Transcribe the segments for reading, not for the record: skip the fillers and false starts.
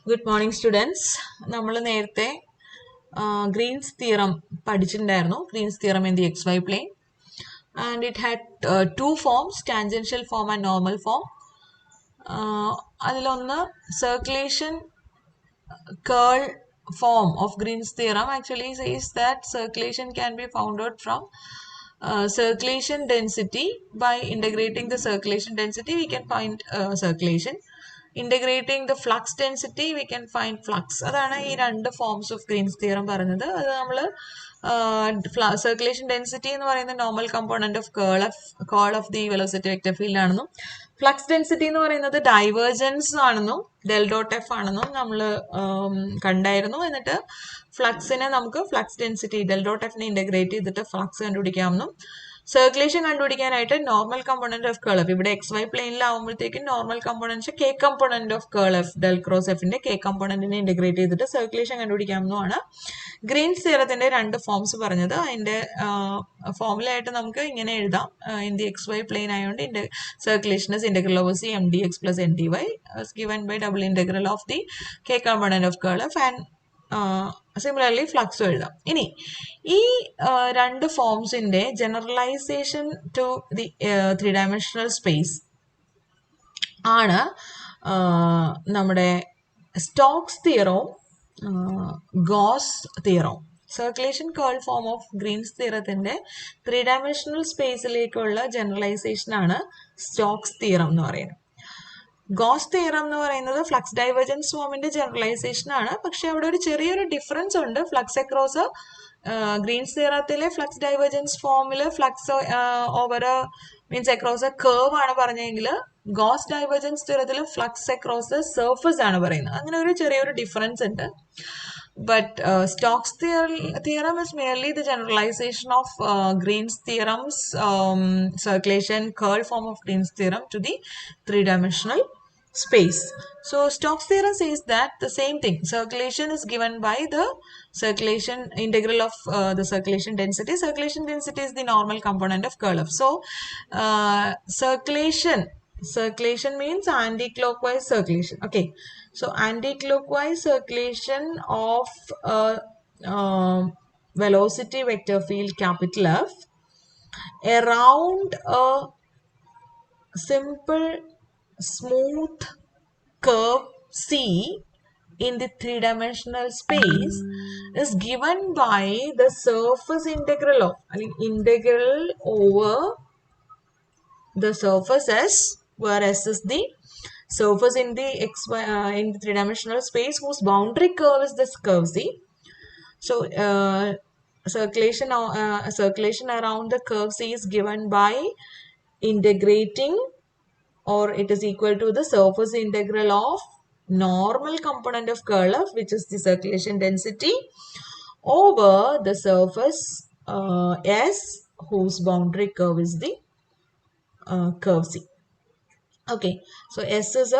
Good morning, students. നമ്മൾ നേരത്തെ Green's theorem പഠിച്ചിട്ടുണ്ടായിരുന്നു. Green's theorem in the xy plane, and it had two forms, tangential form and normal form. അതിലൊന്ന് circulation curl form of Green's theorem actually says that circulation can be found out from circulation density. By integrating the circulation density, we can find circulation. Integrating the flux density, we can find flux. അതാണ് ഈ രണ്ട് forms of Green's theorem പറയുന്നത്. അത് നമ്മൾ circulation density എന്ന് പറയുന്ന normal component of curl of the velocity vector field ആണെന്നും flux density എന്ന് പറയുന്നത് ഡൈവേർജൻസ് ആണെന്നും ഡെൽ ഡോട്ട് എഫ് ആണെന്നും നമ്മൾ കണ്ടായിരുന്നു. എന്നിട്ട് ഫ്ലക്സിനെ നമുക്ക് ഫ്ലക്സ് ഡെൻസിറ്റി ഡെൽ ഡോട്ട് എഫിനെ ഇന്റഗ്രേറ്റ് ചെയ്തിട്ട് ഫ്ലക്സ് കണ്ടുപിടിക്കാമെന്നും സർക്കുലേഷൻ കണ്ടുപിടിക്കാനായിട്ട് normal component of curl F, ഇവിടെ എക്സ് വൈ പ്ലെയിനിലാവുമ്പോഴത്തേക്കും normal component K component of curl F del cross എഫിന്റെ കെ കമ്പോണന്റിനെ ഇന്റഗ്രേറ്റ് ചെയ്തിട്ട് സർക്കുലേഷൻ കണ്ടുപിടിക്കാമെന്നുമാണ് ഗ്രീൻസ് തിയറത്തിന്റെ രണ്ട് ഫോംസ് പറഞ്ഞത്. അതിന്റെ ഫോമുലയായിട്ട് നമുക്ക് ഇങ്ങനെ എഴുതാം. In the X Y plane ആയതുകൊണ്ട് circulation is integral over C M D X plus N D Y given by double integral of the K component of curl F and similarly ഫ്ലക്സും എഴുതാം. ഇനി ഈ രണ്ട് ഫോംസിന്റെ generalisation to the three dimensional space ആണ് നമ്മുടെ Stokes തിയറവും Gauss തിയറവും. Circulation curl form of Green's തിയറത്തിന്റെ ത്രീ ഡയമെൻഷണൽ സ്പേസിലേക്കുള്ള ജനറലൈസേഷൻ ആണ് സ്റ്റോക്സ് തിയറം എന്ന് പറയുന്നത്. ഗോസ് തിയറം എന്ന് പറയുന്നത് ഫ്ലക്സ് ഡൈവേർജൻസ് ഫോമിന്റെ ജനറലൈസേഷൻ ആണ്. പക്ഷെ അവിടെ ഒരു ചെറിയൊരു ഡിഫറൻസ് ഉണ്ട്. ഫ്ലക്സ് അക്രോസ് ഗ്രീൻസ് തിയറത്തിലെ ഫ്ലക്സ് ഡൈവേർജൻസ് ഫോമില് flux over means across a curve ആണ് പറഞ്ഞെങ്കിൽ ഗോസ് ഡൈവേർജൻസ് തിയറത്തിൽ ഫ്ലക്സ് അക്രോസ് സർഫസ് ആണ് പറയുന്നത്. അങ്ങനെ ഒരു ചെറിയൊരു ഡിഫറൻസ് ഉണ്ട്. But Stokes theorem is merely the generalization of Green's theorem's circulation curl form of Green's theorem to the three-dimensional space. So Stokes theorem says that the same thing. Circulation is given by the circulation integral of the circulation density. Circulation density is the normal component of curl F. So circulation means anti-clockwise circulation. Okay, so anti-clockwise circulation of velocity vector field capital F around a simple smooth curve C in the three-dimensional space is given by the surface integral of integral over the surface S, where S is the surface in the in the three-dimensional space whose boundary curve is this curve C. So circulation around the curve C is given by integrating, or it is equal to the surface integral of normal component of curl F, which is the circulation density, over the surface S whose boundary curve is the curve C. Okay, so S is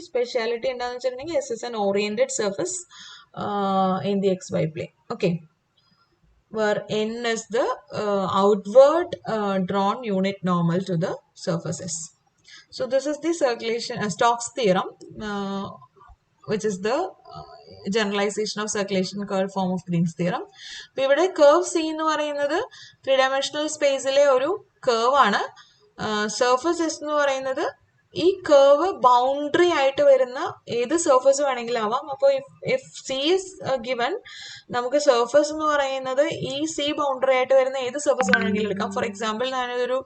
speciality and S is an oriented surface in the xy plane. Okay, where N is the outward drawn unit normal to the surfaces. So this is the circulation Stokes theorem, which is the generalization of circulation curl form of Green's theorem. അപ്പോൾ ഇവിടെ curve C എന്ന് പറയുന്നത് three dimensional സ്പേസിലെ ഒരു curve ആണ്. Surface S എന്ന് പറയുന്നത് ഈ കർവ് ബൗണ്ടറി ആയിട്ട് വരുന്ന ഏത് സർഫസ് വേണമെങ്കിലും ആവാം. അപ്പോൾ ഇഫ് സി ഇസ് ഗിവൻ, നമുക്ക് സർഫസ് എന്ന് പറയുന്നത് ഈ സി ബൗണ്ടറി ആയിട്ട് വരുന്ന ഏത് സർഫസ് വേണമെങ്കിലും എടുക്കാം. ഫോർ എക്സാമ്പിൾ, ഞാനൊരു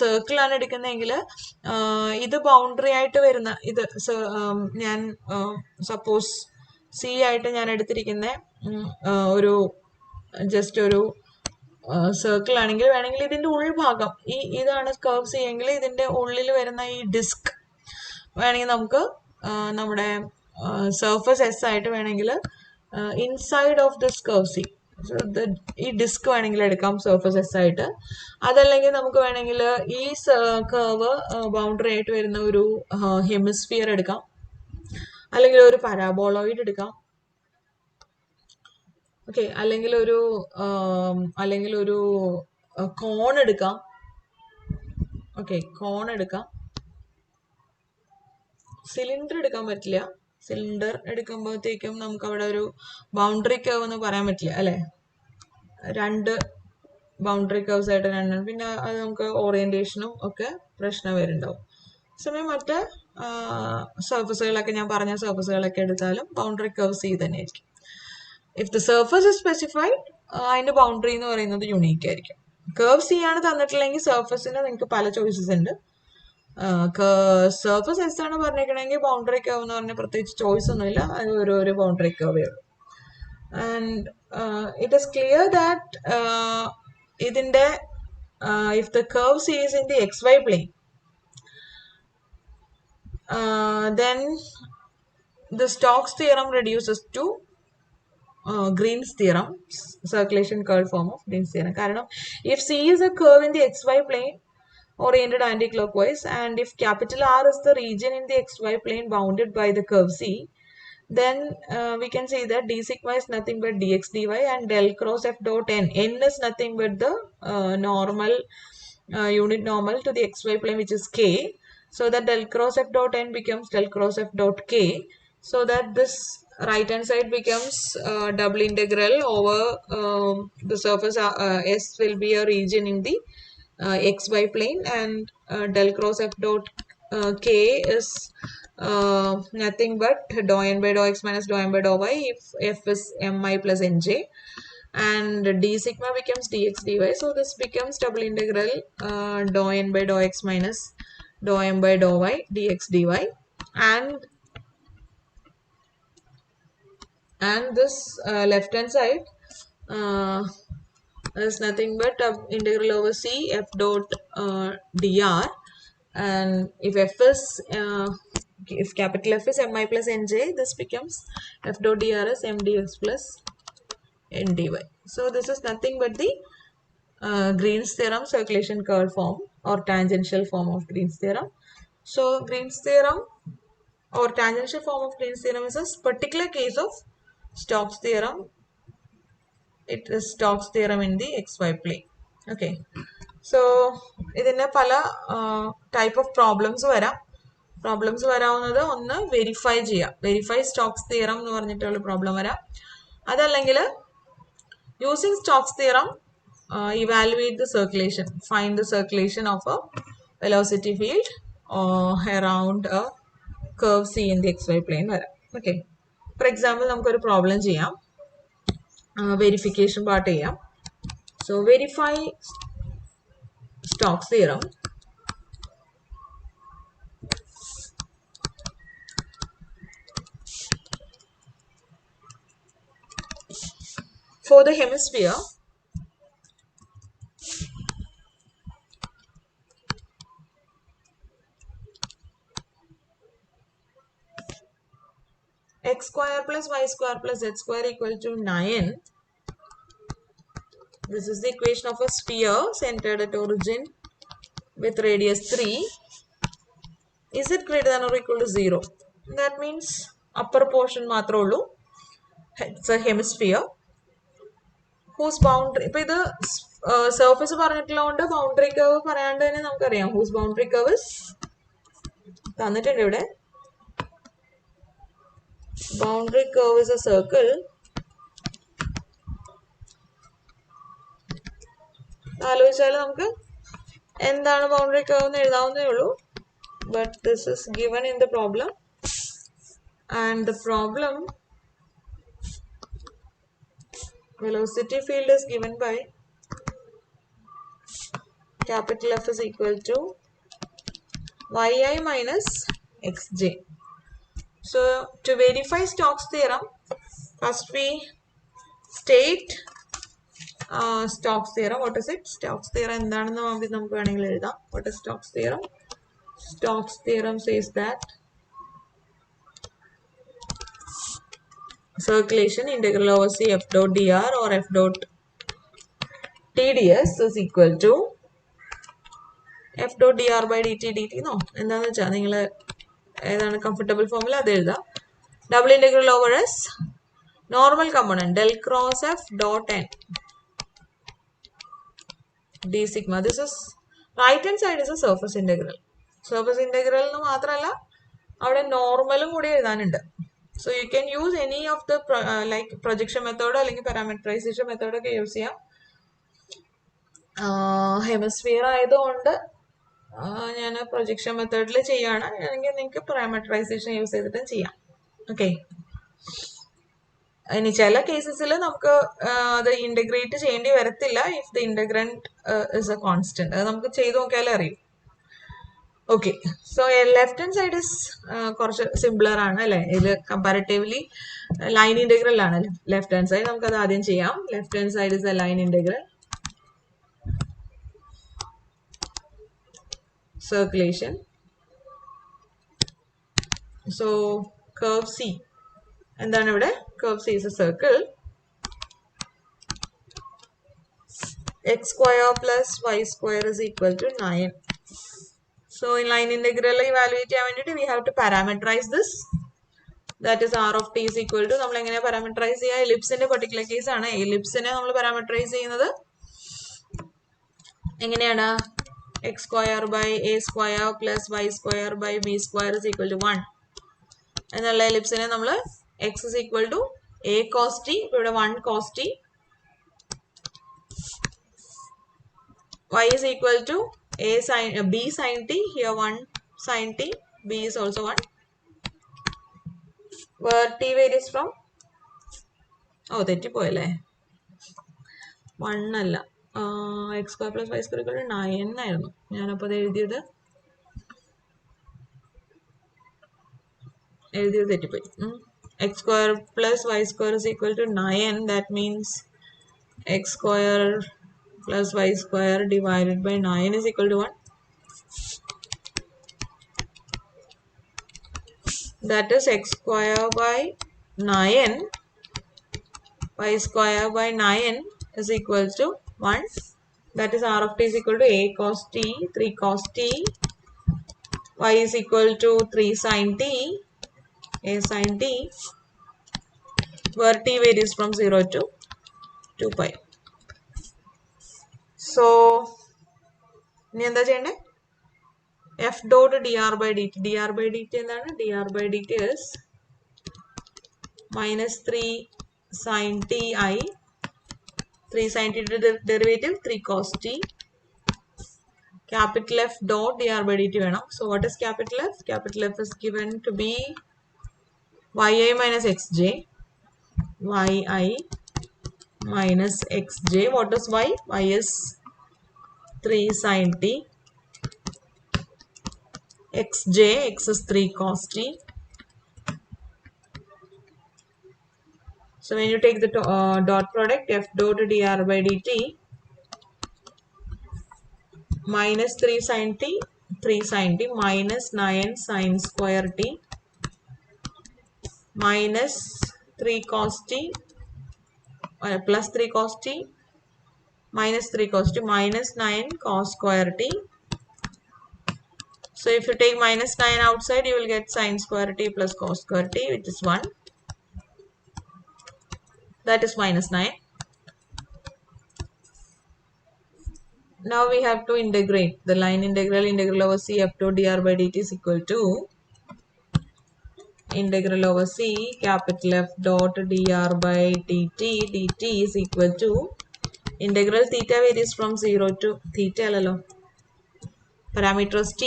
സർക്കിൾ ആണ് എടുക്കുന്നതെങ്കിൽ ഇത് ബൗണ്ടറി ആയിട്ട് വരുന്ന ഇത് ഞാൻ സപ്പോസ് സി ആയിട്ട് ഞാൻ എടുത്തിരിക്കുന്ന ഒരു ജസ്റ്റ് ഒരു സർക്കിൾ ആണെങ്കിൽ വേണമെങ്കിൽ ഇതിന്റെ ഉൾഭാഗം ഇതാണ് കർവ് ചെയ്യെങ്കിൽ ഇതിന്റെ ഉള്ളിൽ വരുന്ന ഈ ഡിസ്ക് വേണമെങ്കിൽ നമുക്ക് നമ്മുടെ സർഫസ് എസ് ആയിട്ട് വേണമെങ്കിൽ inside of this curve C ഈ ഡിസ്ക് വേണമെങ്കിൽ എടുക്കാം സർഫസ് എസ് ആയിട്ട്. അതല്ലെങ്കിൽ നമുക്ക് വേണമെങ്കിൽ ഈ കർവ് ബൗണ്ടറി ആയിട്ട് വരുന്ന ഒരു ഹെമിസ്ഫിയർ എടുക്കാം, അല്ലെങ്കിൽ ഒരു പരാബോളോയിഡ് എടുക്കാം. ഓക്കെ, അല്ലെങ്കിൽ ഒരു കോൺ എടുക്കാം. ഓക്കെ, കോൺ എടുക്കാം. സിലിണ്ടർ എടുക്കാൻ പറ്റില്ല. സിലിണ്ടർ എടുക്കുമ്പോഴത്തേക്കും നമുക്ക് അവിടെ ഒരു ബൗണ്ടറി കർവ് എന്ന് പറയാൻ പറ്റില്ല അല്ലെ, രണ്ട് ബൗണ്ടറി കർവ്സ് ആയിട്ട് രണ്ടെണ്ണം, പിന്നെ അത് നമുക്ക് ഓറിയന്റേഷനും ഒക്കെ പ്രശ്നം വരുന്നുണ്ടാവും. സമയം മറ്റ് സർഫസുകളൊക്കെ ഞാൻ പറഞ്ഞ സർഫസുകളൊക്കെ എടുത്താലും ബൗണ്ടറി കർവ് സി തന്നെ ആയിരിക്കും. If the surface is specified, അതിന്റെ ബൗണ്ടറി എന്ന് പറയുന്നത് യുണീക്ക് ആയിരിക്കും. കർവ് സി ആണ് തന്നിട്ടില്ലെങ്കിൽ സർഫസിന് നിങ്ങൾക്ക് പല ചോയ്സസ് ഉണ്ട്. സർഫസ് എസ് ആണ് പറഞ്ഞിരിക്കണമെങ്കിൽ ബൗണ്ടറി കർവ് എന്ന് പറഞ്ഞാൽ പ്രത്യേകിച്ച് ചോയ്സ് ഒന്നുമില്ല, അത് ഓരോരോ ബൗണ്ടറി കർവേ ഉള്ളൂ. And it is clear that ഇതിന്റെ if the curve C is in the XY plane, then the Stokes theorem reduces to Green's theorem, circulation curve form of Green's theorem. Because if C is a curve in the XY plane oriented anti-clockwise, and if capital R is the region in the XY plane bounded by the curve C, then we can say that d sigma is nothing but dx dy, and del cross f dot n is nothing but the normal unit normal to the XY plane, which is k. So that del cross f dot n becomes del cross f dot k. So that this right hand side becomes double integral over the surface S will be a region in the XY plane, and del cross f dot k is nothing but dou n by dou x minus dou n by dou y if f is mi plus nj, and d sigma becomes dx dy. So this becomes double integral dou n by dou x minus dou m by dou y dx dy, and this left hand side is nothing but integral over c f dot dr, and if f is if capital F is mi plus nj, this becomes f dot dr is m dx plus n dy. So this is nothing but the Green's theorem circulation curve form or tangential form of Green's theorem. So Green's theorem or tangential form of Green's theorem is a particular case of Stokes theorem. It is Stokes theorem in the XY plane. Okay. So ഇതിന്റെ പല type of problems വരാവുന്നത് ഒന്ന് verify ചെയ്യാം, verify Stokes theorem എന്ന് പറഞ്ഞിട്ടുള്ള problem വരാം. അതല്ലെങ്കിൽ using Stokes theorem evaluate the circulation, find the circulation of a velocity field around a curve C in the XY plane വരാം. Okay. For example, നമുക്കൊരു problem ചെയ്യാം, verification part ചെയ്യാം. So verify Stokes theorem. For the hemisphere, x square plus y square plus z square equal to 9. This is the equation of a sphere centered at origin with radius 3. Is it greater than or equal to 0? That means upper portion മാത്രമേ ഉള്ളൂ. It's a hemisphere whose boundary, ഇപ്പൊ ഇത് surface പറഞ്ഞിട്ടുള്ളതുകൊണ്ട് boundary curve പറയാണ്ട് തന്നെ നമുക്കറിയാം whose boundary curve is തന്നിട്ടുണ്ട് ഇവിടെ. Boundary curve is a circle. ആലോചിച്ചാൽ നമുക്ക് എന്താണ് ബൗണ്ടറി കർവ് എന്ന് എഴുതാവുന്നേ ഉള്ളൂ. But this is given in the problem, and the problem velocity field is given by capital F is equal to yi minus xj. So to verify Stokes theorem, first we state Stokes theorem. What is it? Stokes theorem എന്താണെന്ന് നമുക്ക് വേണമെങ്കിൽ എഴുതാം. What is Stokes theorem? Stokes theorem says that circulation integral over c f dot dr or f dot tds is equal to f dot dr by dt dt. No, എന്താണെന്ന് വെച്ചാൽ നിങ്ങൾ ഏതാണ് comfortable ഫോമിൽ അത് എഴുതാം. Double integral over S normal component del cross F dot N d sigma. This is right hand side is a surface integral. Surface integral എന്ന് മാത്രമല്ല അവിടെ നോർമലും കൂടി എഴുതാനുണ്ട്. So you can use any of the like projection method or like parameterization method ഒക്കെ use ചെയ്യാം. Hemisphere ആയതുകൊണ്ട് ഞാൻ projection മെത്തേഡിൽ ചെയ്യാണ്, അല്ലെങ്കിൽ നിങ്ങൾക്ക് പാരാമീറ്ററൈസേഷൻ യൂസ് ചെയ്തിട്ടും ചെയ്യാം. ഓക്കെ, ഇനി ചില കേസസിൽ നമുക്ക് അത് ഇന്റഗ്രേറ്റ് ചെയ്യേണ്ടി വരത്തില്ല if the integrand is A constant. അത് നമുക്ക് ചെയ്ത് നോക്കിയാലേ അറിയും. Okay, so left hand side is കുറച്ച് സിംപ്ലർ ആണ് അല്ലേ, ഇത് കമ്പാരിറ്റീവ്ലി ലൈൻ ഇന്റഗ്രൽ ആണ് ലെഫ്റ്റ് ഹാൻഡ് സൈഡ്. നമുക്ക് അത് ആദ്യം ചെയ്യാം. Left hand side is A line integral. Circulation. So curve C, എന്താണ് ഇവിടെ? Curve C is a circle. X square plus y square is equal to 9. So in line integral evaluate ചെയ്യാൻ വേണ്ടിയിട്ട് we have to parameterize this. That is r of t is equal to, നമ്മൾ എങ്ങനെ parameterise ചെയ്യുക? എലിപ്സിന്റെ particular case ആണ്. എലിപ്സിനെ നമ്മൾ parameterise ചെയ്യുന്നത് എങ്ങനെയാണ്? x square by a square plus y square by b square is equal to 1 എന്നുള്ള എലിപ്സിനെ നമ്മൾ x is equal to a cos t, ഇവിടെ 1 cos t, y is equal to a sin b sin t, here 1 sin t, b is also 1, where t varies from തെറ്റിപ്പോയല്ലേ, 1 അല്ല, x square plus y square equal to 9 ആയിരുന്നു. ഞാനപ്പോൾ അത് എഴുതിയത് തെറ്റിപ്പോയി. x square plus y square is equal to 9. That means x square plus y square divided by 9 is equal to 1. That is x square by 9, y square by 9 is equal to 1. That is r of t is equal to a cos t, 3 cos t, y is equal to 3 sin t, a sin t, where t varies from 0 to 2 pi. So ഇനി എന്താ ചെയ്യണ്ടേ? f dot dr by dt. dr by dt എന്താണ്? dr by dt is minus 3 sin t I, 3 sin t derivative 3 cos t, capital F dot dr by dt വേണം. So what is capital F? Capital F is given to be yi minus xj, yi minus xj. What is y? Y is 3 sin t, xj, x is 3 cos t. So when you take the dot product, f dot dr by dt minus 3 sin t, 3 sin t, minus 9 sin square t, minus 3 cos t, plus 3 cos t, minus 3 cos t, minus 9 cos square t. So if you take minus 9 outside, you will get sin square t plus cos square t, which is 1. That is minus 9. Now we have to integrate the line integral over c f dot dr by dt is equal to integral over c capital F dot dr by dt, dt is equal to integral theta varies from 0 to theta alalo, parameters t,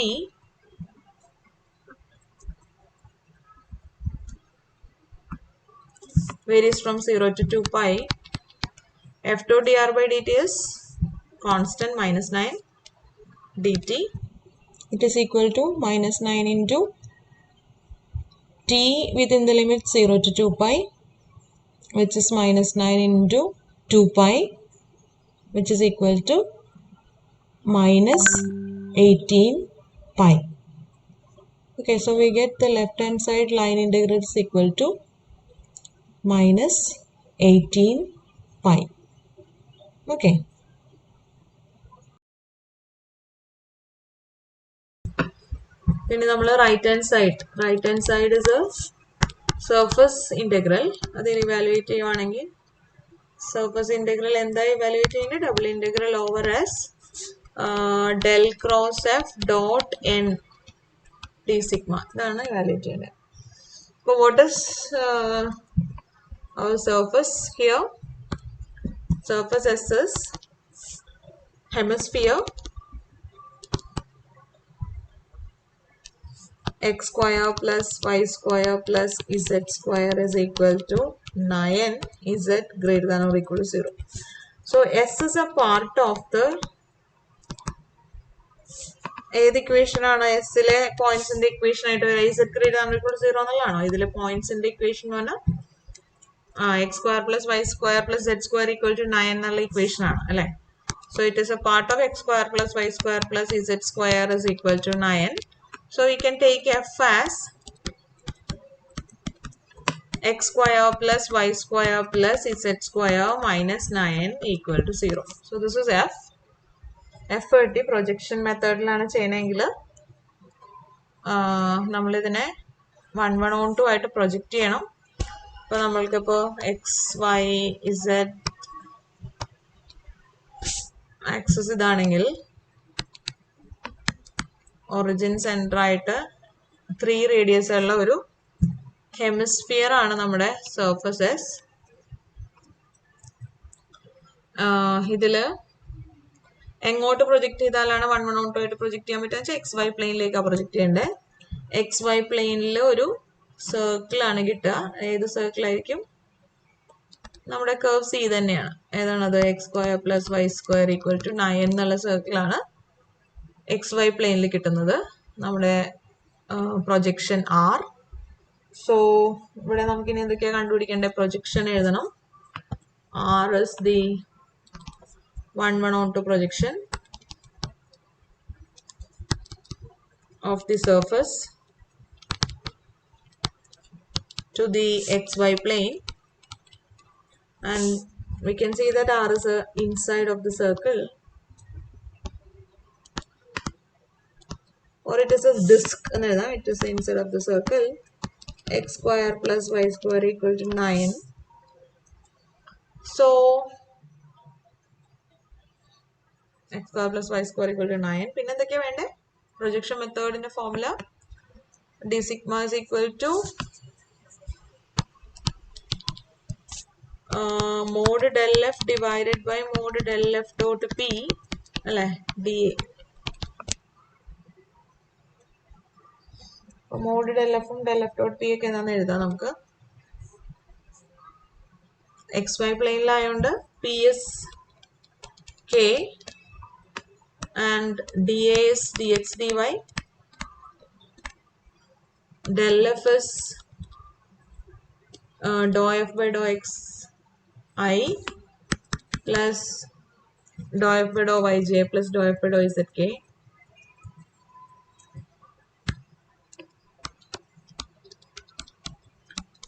varies from 0 to 2 pi. F dot dr by dt is constant minus 9 dt. It is equal to minus 9 into t within the limit 0 to 2 pi, which is minus 9 into 2 pi, which is equal to minus 18 pi. Okay, so we get the left hand side line integral is equal to minus 18 pi. Okay. പിന്നെ നമ്മൾ right hand side is a surface integral. അതിന് evaluate ചെയ്യുവാണെങ്കിൽ surface integral എന്താ evaluate ചെയ്യുന്നത്? Double integral over S del cross F dot N D sigma, ഇതാണ് evaluate ചെയ്യുന്നത്. So what is our surface here? Surface S is hemisphere x square plus y square plus z square is equal to 9 z greater than or equal to 0. So S is a part of the ഏത് equation ആണ് എസിലെ പോയിന്റ്സിന്റെ equation ആയിട്ട് വരിക z greater than or equal to 0 എന്നുള്ളതാണോ ഇതിലെ പോയിന്റ്സിന്റെ equation എന്ന് പറഞ്ഞാൽ x square plus y square plus z square equal to 9 എന്നുള്ള equation ആണ് അല്ലേ. So it is a part of x square plus y square plus z square is equal to 9. So we can take f as x square plus y square plus z square minus 9 equal to 0. So this is f. f കിട്ടി projection മെത്തേഡിലാണ് ചെയ്യണമെങ്കിൽ നമ്മളിതിനെ 1 1 on 2 ആയിട്ട് project ചെയ്യണം. അപ്പോൾ നമ്മൾക്കിപ്പോൾ X Y Z access ഇതാണെങ്കിൽ origin centre ആയിട്ട് 3 radius ഉള്ള ഒരു ഹെമിസ്ഫിയർ ആണ് നമ്മുടെ സർഫസ് എസ്. ഇതിൽ എങ്ങോട്ട് പ്രൊജക്റ്റ് ചെയ്താലാണ് 1 1 on 2 ആയിട്ട് പ്രൊജക്റ്റ് ചെയ്യാൻ പറ്റുക വെച്ചാൽ എക്സ് വൈ പ്ലെയിനിലേക്കാണ് പ്രൊജക്റ്റ് ചെയ്യേണ്ടത്. എക്സ് വൈ പ്ലെയിനിൽ ഒരു സർക്കിളാണ് കിട്ടുക. ഏത് സർക്കിളായിരിക്കും? നമ്മുടെ കർവ് സി തന്നെയാണ്. ഏതാണത്? X square plus Y square equal to 9 എന്നുള്ള സർക്കിളാണ് എക്സ് വൈ പ്ലെയിനിൽ കിട്ടുന്നത്, നമ്മുടെ പ്രൊജക്ഷൻ ആർ. സോ ഇവിടെ നമുക്കിനി എന്തൊക്കെയാണ് കണ്ടുപിടിക്കേണ്ടത്? പ്രൊജക്ഷൻ എഴുതണം. R is the 1 1 on 2 projection of the surface to the xy plane, and we can see that R is inside of the circle, or it is a disk. It is inside of the circle. X square plus y square equal to 9. So x square plus y square equal to 9. പിന്നെ എന്തൊക്കെയാണ് വേണ്ടേ? Projection മെത്തേഡിന്റെ formula d sigma is equal to mod del f divided by mod del f dot p അല്ലേ, dA. mod del f ഉം del f dot p ഒക്കെ എന്താണെന്ന് എഴുതാം നമുക്ക്. എക്സ് വൈ പ്ലെയിനിലായതുകൊണ്ട് p is k and dA is dx dy. Del f is dou f by dou x I plus dou f by dou yj plus dou f by dou zk.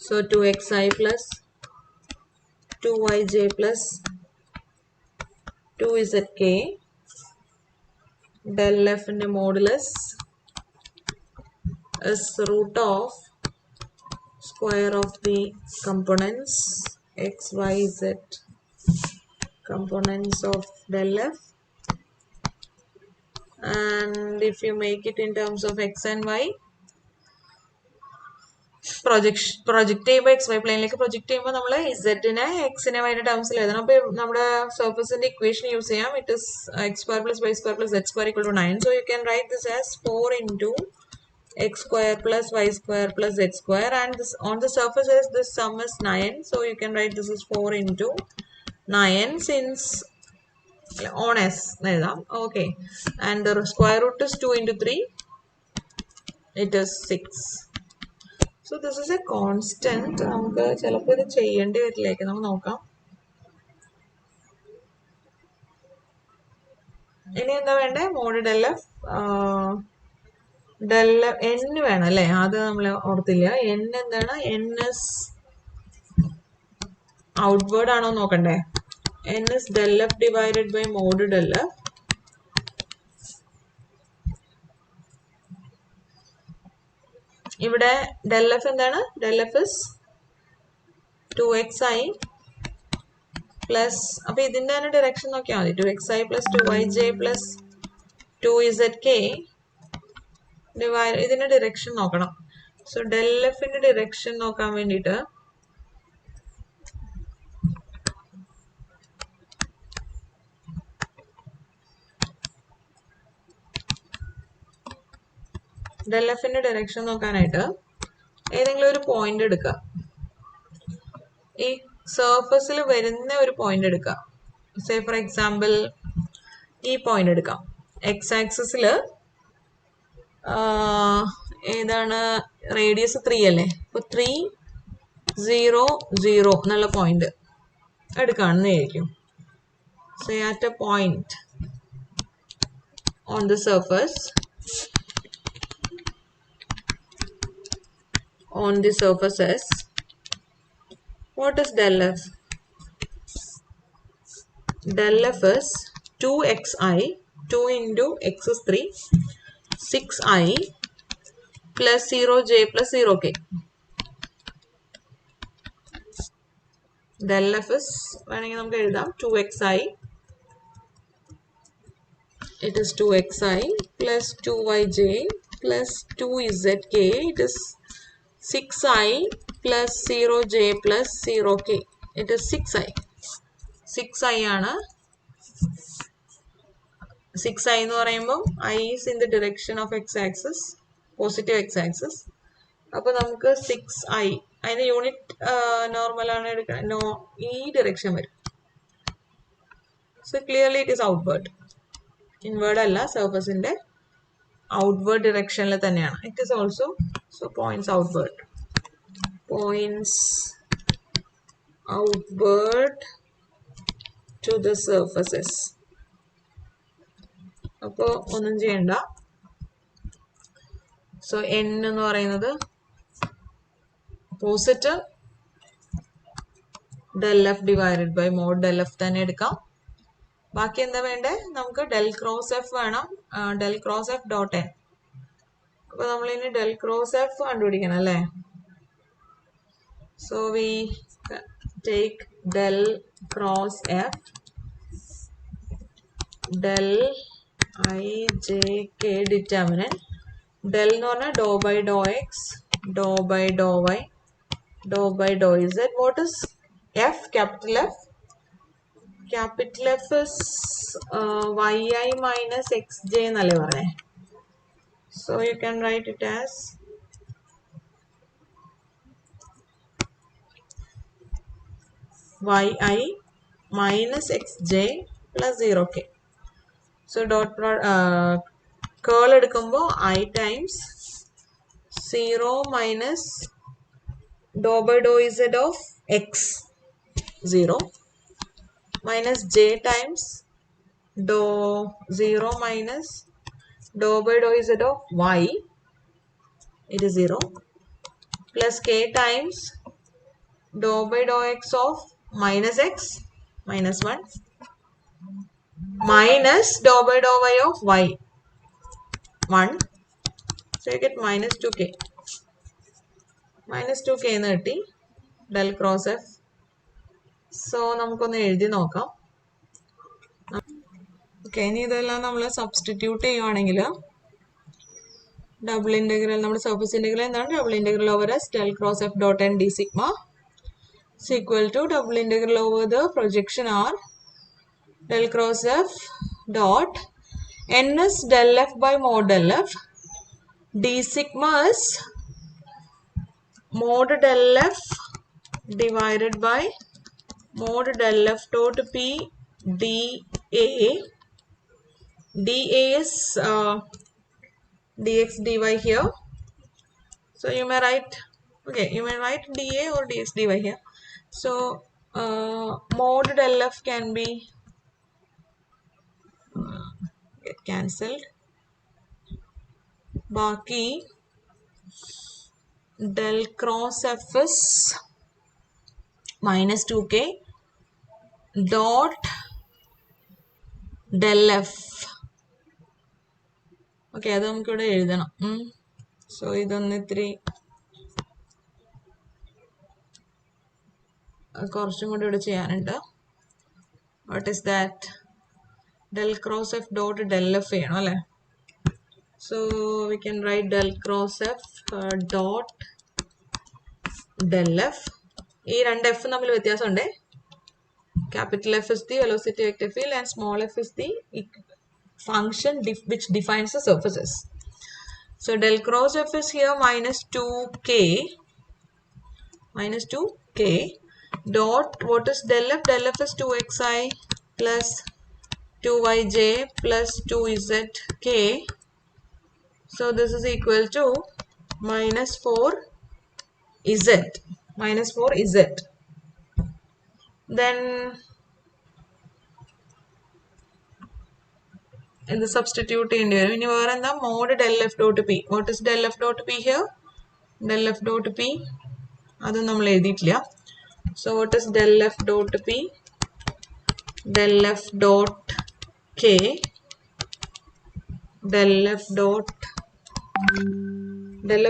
So 2xi plus 2yj plus 2zk. Del f in the modulus is root of square of the components x, y, z components of del f, and if you make it in terms of x and y, project ചെയ്യുമ്പോൾ X Y പ്ലെയിനിലേക്ക് project ചെയ്യുമ്പോൾ നമ്മൾ ഇസഡിനെ എക്സിനെ വൈയുടെ ടേംസിൽ എഴുതണം. അപ്പോൾ നമ്മുടെ സർഫസിന്റെ ഇക്വേഷൻ യൂസ് ചെയ്യാം. It is X square plus Y square plus Z square equal to 9. So you can write this as 4 into x square plus y square plus z square, and this on the surface as this sum is 9. So you can write this is 4 into 9 since on s എഴുതാം. Okay, and the square root is 2 into 3. It is 6. So this is a constant. നമുക്ക് ചിലപ്പോൾ ഇത് ചെയ്യേണ്ടി വരില്ലേക്ക്, നമുക്ക് നോക്കാം. ഇനി എന്താ വേണ്ടേ? Mod del F del n വേണം അല്ലേ, അത് നമ്മൾ ഓർത്തില്ല. n എന്താണ്? n is ഔട്ട്വേർഡ് ആണോ നോക്കണ്ടേ. n is del f divided by mod del f. ഇവിടെ del f എന്താണ്? del f is 2xi plus, അപ്പൊ ഇതിന്റെ തന്നെ ഡയറക്ഷൻ നോക്കിയാൽ മതി. 2xi plus 2yj plus 2zk divide, ഇതിന്റെ ഡയറക്ഷൻ നോക്കണം. സോ ഡെൽ എഫിന്റെ ഡിറക്ഷൻ നോക്കാൻ വേണ്ടിയിട്ട് ഡെൽ എഫിന്റെ ഡയറക്ഷൻ നോക്കാനായിട്ട് ഏതെങ്കിലും ഒരു പോയിന്റ് എടുക്കുക. ഈ സർഫസിൽ വരുന്ന ഒരു പോയിന്റ് എടുക്കുക. സേ ഫോർ എക്സാമ്പിൾ ഈ പോയിന്റ് എടുക്കാം. എക്സ് ആക്സിസിൽ ഏതാണ് റേഡിയസ് 3 അല്ലേ? അപ്പോൾ 3 0 0 എന്നുള്ള പോയിന്റ് എടുക്കുകയാണെന്ന് വിചാരിക്കും. So at A point on the surface on the surfaces, what is del f? Del f is 2xi, 2 into x is 3, 6i plus 0j plus 0k. Del f is വേണമെങ്കിൽ നമുക്ക് എഴുതാം 2xi, it is 2xi plus 2yj plus 2zk, it is 6i plus 0j plus 0k, it is 6i. 6i ആണ്. 6i എന്ന് പറയുമ്പോൾ i is in the direction of x axis, positive x axis. അപ്പോൾ നമുക്ക് 6i അതിന് unit normal ആണ് എടുക്കുന്നത്, ഈ direction വരും. So clearly it is outward, inward അല്ല, സർഫസിന്റെ outward direction തന്നെയാണ്. It is also so points outward to the surfaces. അപ്പോൾ ഒന്നും ചെയ്യണ്ട. സോ n എന്ന് പറയുന്നത് positive del F divided by mod del F തന്നെ എടുക്കാം. ബാക്കി എന്താ വേണ്ടേ? നമുക്ക് ഡെൽ ക്രോസ് എഫ് വേണം. Del cross F dot N. അപ്പൊ നമ്മൾ ഇനി ഡെൽ ക്രോസ് എഫ് കണ്ടുപിടിക്കണം അല്ലേ? So we take del cross F, del I J K determinant. Del എന്ന് പറഞ്ഞാൽ doe by doe X, doe by doe Y, doe by doe Z. What is F? Capital F. Capital F is yi minus xj എന്നല്ലേ പറഞ്ഞേ? So you can write it as yi minus xj plus 0k. So dot curl എടുക്കുമ്പോൾ I times 0 minus dou by dou z of x 0 minus j times dou 0 minus dou by dou z of y, it is 0, plus k times dou by dou x of minus x minus 1 minus dou by dou y of y 1. So you get minus 2k. Minus 2k എന്ന് കിട്ടി del cross f. So നമുക്കൊന്ന് എഴുതി നോക്കാം. Okay, ഇനി ഇതെല്ലാം നമ്മൾ substitute ചെയ്യുവാണെങ്കിൽ double integral, നമ്മുടെ സർഫസ് ഇൻ്റഗ്രൽ എന്താണ്? Double integral over S del cross F dot N D sigma equal to double integral over the projection R del cross f dot n is del f by mod del f, d sigma is mod del f divided by mod del f dot p dA. dA is dx dy here. So you may write, okay, you may write dA or dx dy here. So mod del f can be get cancelled. बाकी del cross f is minus 2k dot del f. Okay, അത് നമുക്കിവിടെ എഴുതണം. So ഇതൊന്ന് ഇത്തിരി കുറച്ചും കൂടി ഇവിടെ ചെയ്യാനുണ്ട്. What is that? del cross f dot del f ചെയ്യണം അല്ലേ? So we can write del cross f dot del f. ഈ രണ്ട് എഫ് തമ്മിൽ വ്യത്യാസമുണ്ട്. Capital F is the velocity vector field and small f is the function which defines the surfaces. So del cross f is here minus 2k dot, what is del f? Del f is 2xi plus 2yj plus 2zk. So this is equal to minus 4z. Then in the substitute in here, when you are in the mod del f dot p. What is del f dot p here? Del f dot p. So what is del f dot p? Del f dot k. Del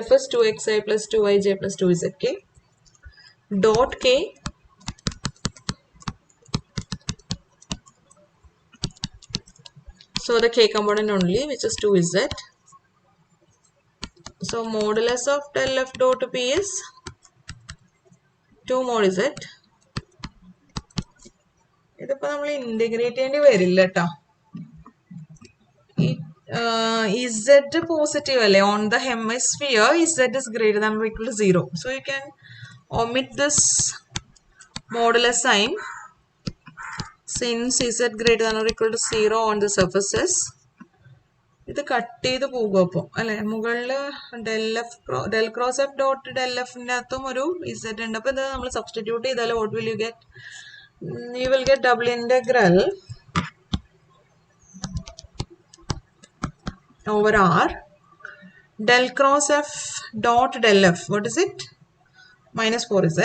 f is 2xi plus 2yj plus 2zk. Dot k. So the k component only, which is 2z. So modulus of del f dot p is 2 mod z. ഇതിപ്പോൾ നമ്മൾ integrate ചെയ്യേണ്ടി വരില്ല കേട്ടോ. Z positive അല്ലേ, on the hemisphere Z is greater than or equal to 0. So you can omit this modulus sign since Z greater than or equal to 0 on the surfaces. ഇത് cut ചെയ്ത് പോകും അപ്പോൾ അല്ലേ. മുകളിൽ del cross f dot del fന്റെ അകത്തും ഒരു Z ഉണ്ട്. അപ്പോൾ ഇത് നമ്മൾ സബ്സ്റ്റിറ്റ്യൂട്ട് ചെയ്താൽ what will you get? You will get double integral over R del cross f dot del f. What is it? Minus 4z.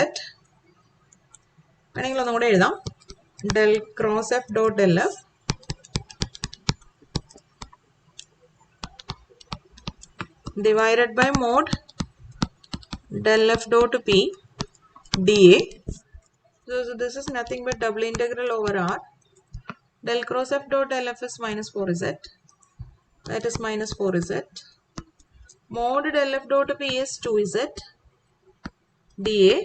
വേണമെങ്കിൽ ഒന്നുകൂടെ എഴുതാം. Del cross f dot del f divided by mod del f dot p dA. So this is nothing but double integral over R. Del cross f dot del f is minus 4z. That is minus 4z. Mod del f dot p is 2z dA.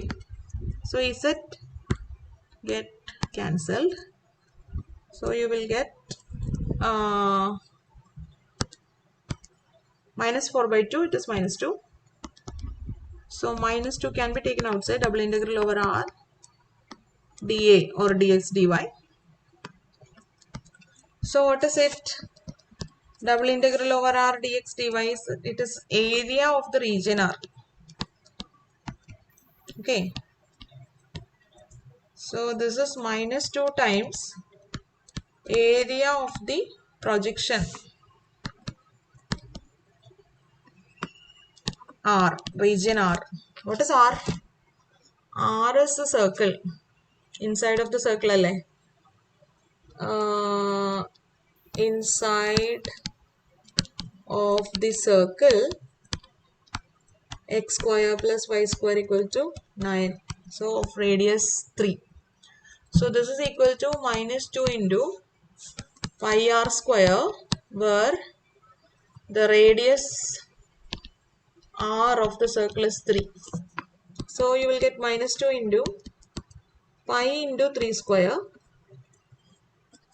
So z get cancelled. So you will get minus 4 by 2, it is minus 2. So minus 2 can be taken outside. Double integral over R dA or dx dy. So what is it? Double integral over R dx dy is, it is area of the region R. Okay. So this is minus 2 times area of the projection R, region R. What is R? R is the circle. Inside of the circle alle. Inside of the circle x square plus y square equal to 9. So of radius 3. So this is equal to minus 2 into pi r square, where the radius r of the circle is 3. So you will get minus 2 into pi into 3 square,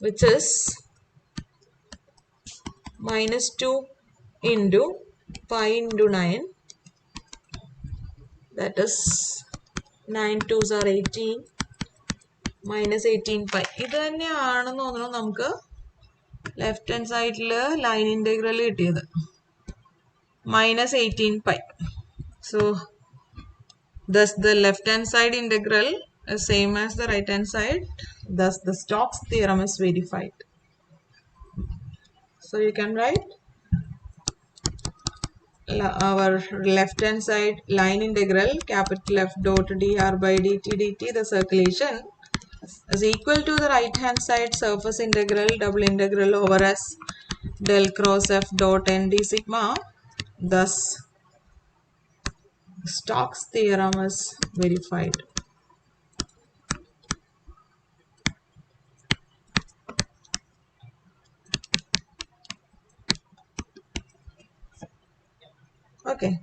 which is minus 2 into pi into 9. That is 9 2s are 18 minus 18 pi. ഇത് തന്നെയാണെന്ന് തോന്നുന്നു നമുക്ക് left hand സൈഡിൽ line integral കിട്ടിയത്, minus 18 pi. So thus the left hand side integral is same as the right hand side. Thus the Stokes theorem is verified. So you can write our left hand side line integral capital F dot dr by dt dt, the circulation, is equal to the right hand side surface integral double integral over S del cross F dot n d sigma. Thus Stokes theorem is verified. Okay.